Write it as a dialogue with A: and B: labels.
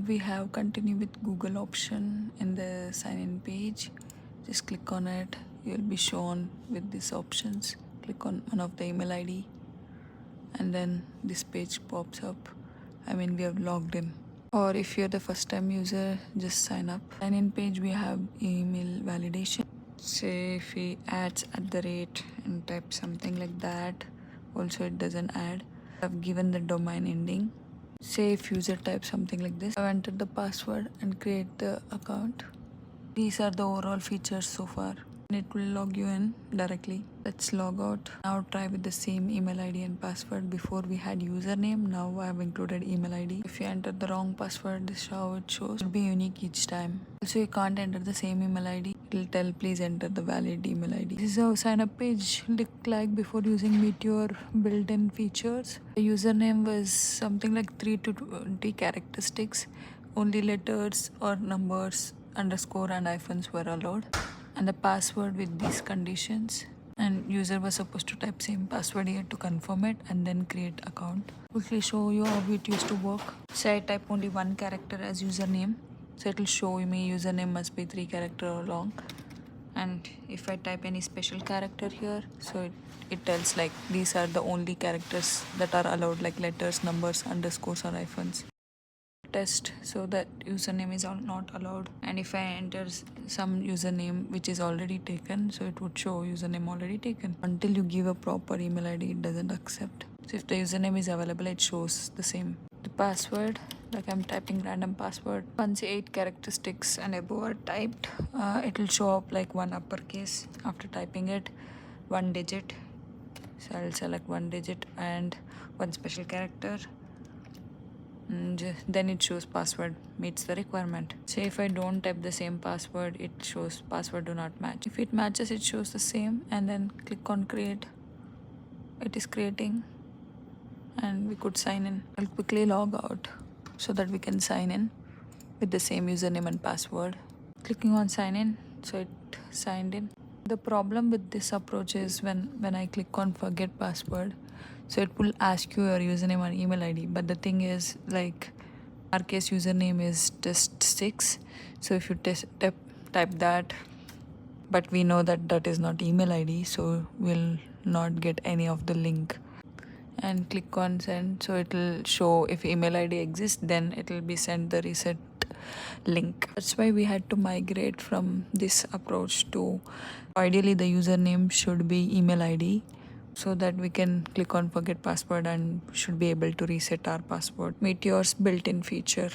A: We have continue with Google option in the sign in page. Just click on it. You'll be shown with these options. Click on one of the email ID and then this page pops up. We have logged in. Or if you're the first time user, just sign up. Sign in page, we have email validation. Say if we adds at the rate and type something like that, also it doesn't add. I've given the domain ending. Say if user types something like this, I've entered the password and create the account. These are the overall features so far. And it will log you in directly. Let's log out. Now try with the same email ID and password. Before we had username, now I have included email ID. If you enter the wrong password, this is how it shows. It will be unique each time. Also, you can't enter the same email ID. It will tell please enter the valid email ID. This is how sign up page looked like before using Meteor built-in features. The username was something like 3 to 20 characteristics. Only letters or numbers, underscore and hyphens were allowed. And the password with these conditions, and user was supposed to type same password here to confirm it and then create account. Quickly show you how it used to work. Say I type only one character as username, so it will show me username must be 3 character long. And if I type any special character here, so it tells like these are the only characters that are allowed, like letters, numbers, underscores or hyphens. Test, so that username is not allowed. And if I enter some username which is already taken, so it would show username already taken. Until you give a proper email ID, it doesn't accept. So if the username is available, it shows the same. The password, like I'm typing random password, once 8 characteristics and above are typed, it will show up like one uppercase. After typing it, 1 digit, so I'll select 1 digit and 1 special character, and then it shows password meets the requirement. Say if I don't type the same password, it shows password do not match. If it matches, it shows the same, and then click on create. It is creating and we could sign in. I'll quickly log out so that we can sign in with the same username and password. Clicking on sign in, so it signed in. The problem with this approach is when I click on forget password, so it will ask you your username or email ID, but the thing is, like our case username is just 6, so if you type that, but we know that that is not email ID, so we'll not get any of the link. And click on send, so it will show if email ID exists, then it will be sent the reset link. That's why we had to migrate from this approach to ideally the username should be email ID, so that we can click on forget password and should be able to reset our password. Meteor's built-in feature.